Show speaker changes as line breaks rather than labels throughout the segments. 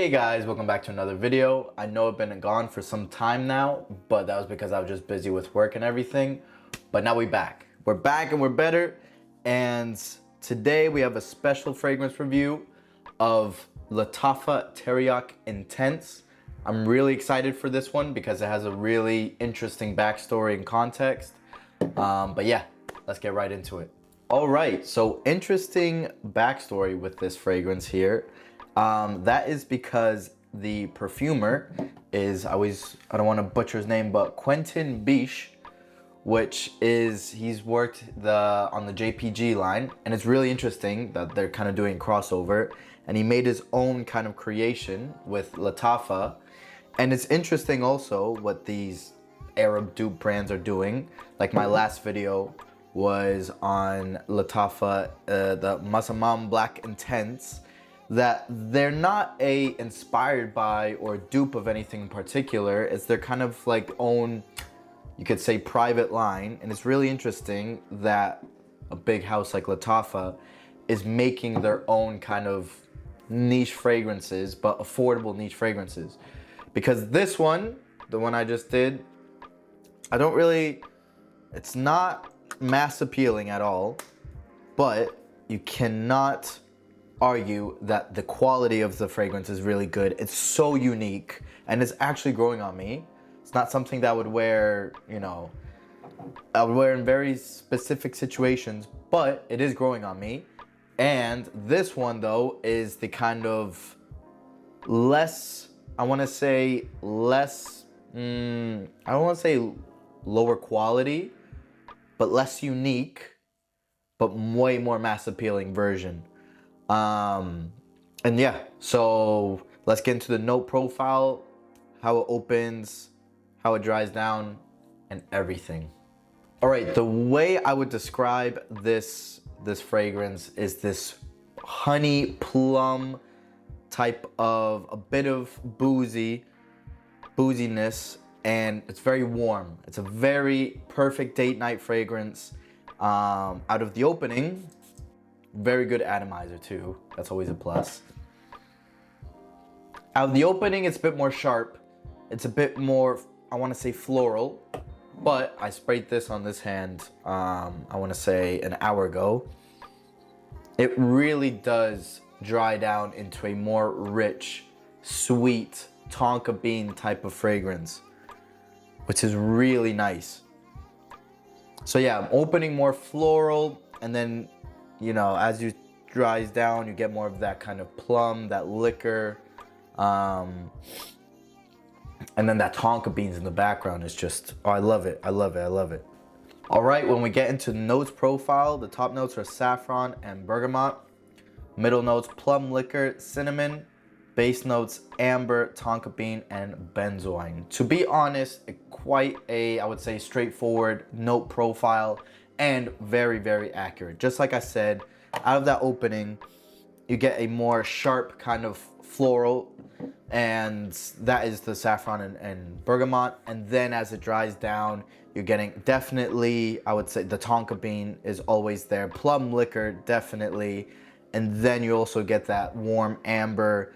Hey guys, welcome back to another video. I know I've been gone for some time now, but that was because I was just busy with work and everything. But now we're back and we're better. And today we have a special fragrance review of Lattafa Teriaq Intense. I'm really excited for this one because it has a really interesting backstory and context. But yeah, let's get right into it. All right, so interesting backstory with this fragrance here. That is because the perfumer is, I don't want to butcher his name, but Quentin Biche, which is, he's worked on the JPG line, and it's really interesting that they're kind of doing crossover, and he made his own kind of creation with Lattafa. And it's interesting also what these Arab dupe brands are doing. Like my last video was on Lattafa, the Masamam Black Intense, that they're not inspired by or dupe of anything in particular. It's their kind of like own, you could say, private line. And it's really interesting that a big house like Lattafa is making their own kind of niche fragrances, but affordable niche fragrances. Because this one, the one I just did, it's not mass appealing at all, but you cannot argue that the quality of the fragrance is really good. It's so unique, and it's actually growing on me. It's not something that I would wear, I would wear in very specific situations, but it is growing on me. And this one though is the kind of less, I don't want to say lower quality, but less unique, but way more mass appealing version. And yeah, so let's get into the note profile, how it opens, how it dries down, and everything. All right, the way I would describe this fragrance is this honey plum type of, a bit of booziness, and it's very warm. It's a very perfect date night fragrance. Out of the opening, very good atomizer too. That's always a plus. Out of the opening, it's a bit more sharp. It's a bit more, I want to say, floral. But I sprayed this on this hand, I want to say an hour ago. It really does dry down into a more rich, sweet tonka bean type of fragrance, which is really nice. So yeah, I'm opening more floral, and then, as you dries down, you get more of that kind of plum, that liquor, and then that tonka beans in the background is just, oh, I love it, I love it, I love it. All right, when we get into notes profile, the top notes are saffron and bergamot. Middle notes, plum liquor, cinnamon. Base notes, amber, tonka bean, and benzoin. To be honest, quite a, I would say, straightforward note profile, and very, very accurate. Just like I said, out of that opening, you get a more sharp kind of floral, and that is the saffron and bergamot. And then as it dries down, you're getting definitely, I would say, the tonka bean is always there. Plum liquor, definitely. And then you also get that warm amber,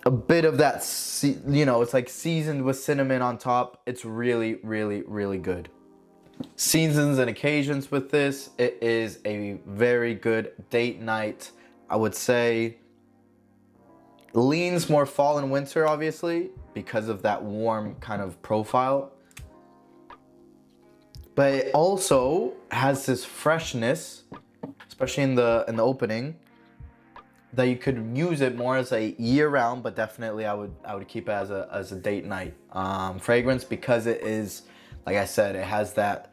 a bit of that, it's like seasoned with cinnamon on top. It's really, really, really good. Seasons and occasions with this, it is a very good date night. I would say leans more fall and winter, obviously, because of that warm kind of profile. But it also has this freshness, especially in the opening, that you could use it more as a year-round, but definitely I would keep it as a date night fragrance, because it is, like I said, it has that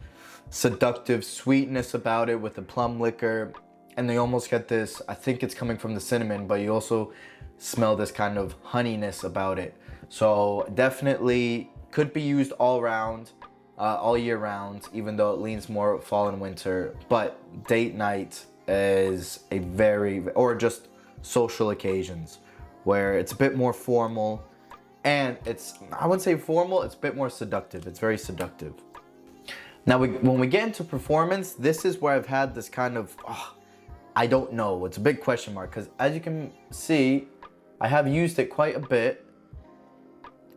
seductive sweetness about it with the plum liquor, and they almost get this, I think it's coming from the cinnamon, but you also smell this kind of honeyness about it. So definitely could be used all year round, even though it leans more fall and winter. But date night is a very, or just social occasions where it's a bit more formal, and it's, I wouldn't say formal, it's a bit more seductive. It's very seductive. Now when we get into performance, this is where I've had this kind of, I don't know, it's a big question mark, because as you can see, I have used it quite a bit.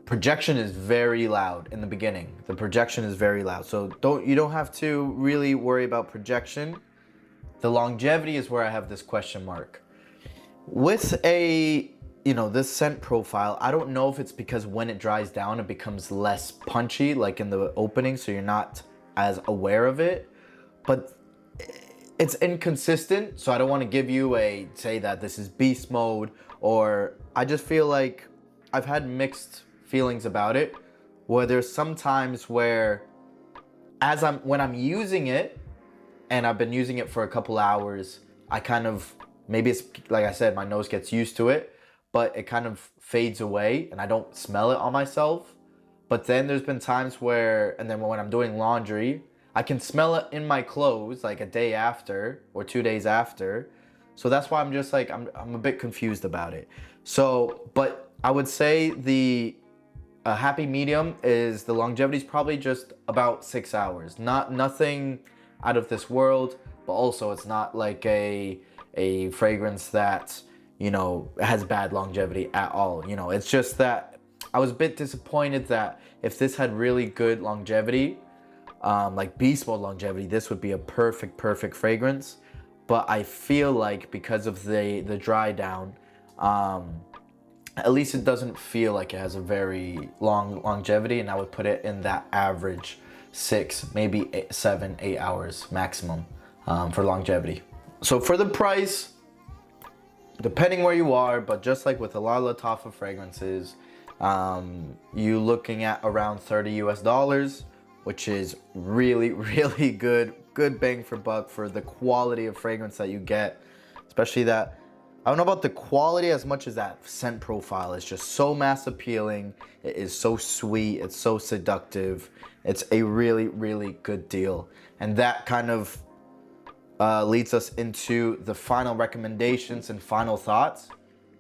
Projection is very loud in the beginning. The projection is very loud. So you don't have to really worry about projection. The longevity is where I have this question mark. With this scent profile, I don't know if it's because when it dries down, it becomes less punchy, like in the opening, so you're not as aware of it. But it's inconsistent, so I don't want to give you say that this is beast mode, or I just feel like I've had mixed feelings about it, where there's some times where when I'm using it, and I've been using it for a couple hours, I kind of, maybe it's like I said, my nose gets used to it, but it kind of fades away and I don't smell it on myself. But then there's been times where, and then when I'm doing laundry, I can smell it in my clothes like a day after or 2 days after. So that's why I'm just like, I'm a bit confused about it. So, but I would say the happy medium is the longevity is probably just about 6 hours. Nothing out of this world, but also it's not like a fragrance that, has bad longevity at all. It's just that I was a bit disappointed that if this had really good longevity, like beast mode longevity, this would be a perfect fragrance. But I feel like because of the dry down, at least it doesn't feel like it has a very long longevity, and I would put it in that average 6, maybe 7, 8 hours maximum for longevity. So for the price, depending where you are, but just like with a lot of Lattafa fragrances, you looking at around $30 US, which is really good bang for buck for the quality of fragrance that you get. Especially that, I don't know about the quality as much as that scent profile is just so mass appealing. It is so sweet, it's so seductive. It's a really good deal. And that kind of leads us into the final recommendations and final thoughts.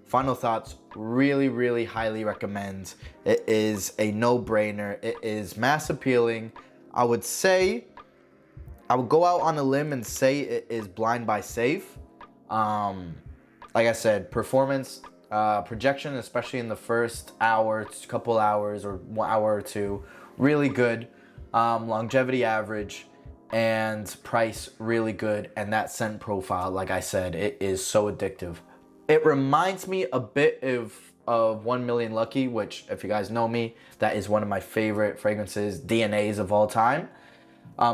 Final thoughts, really highly recommend. It is a no-brainer. It is mass appealing. I would go out on a limb and say it is blind buy safe. Like I said, performance, projection, especially in the first hour, couple hours, or 1 hour or two, really good. Longevity average, and price really good. And that scent profile, like I said, it is so addictive. It reminds me a bit of 1 Million Lucky, which, if you guys know me, that is one of my favorite fragrances, DNAs of all time.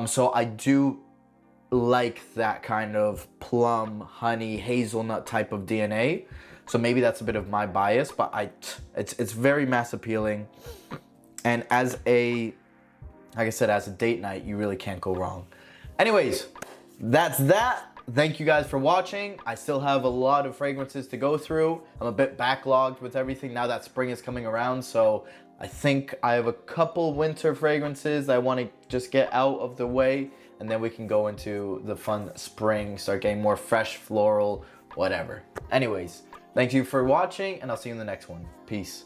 So I do like that kind of plum, honey, hazelnut type of DNA. So maybe that's a bit of my bias, but it's very mass appealing. And like I said, as a date night, you really can't go wrong. Anyways, that's that. Thank you guys for watching. I still have a lot of fragrances to go through. I'm a bit backlogged with everything now that spring is coming around. So I think I have a couple winter fragrances I want to just get out of the way. And then we can go into the fun spring, start getting more fresh, floral, whatever. Anyways, thank you for watching, and I'll see you in the next one. Peace.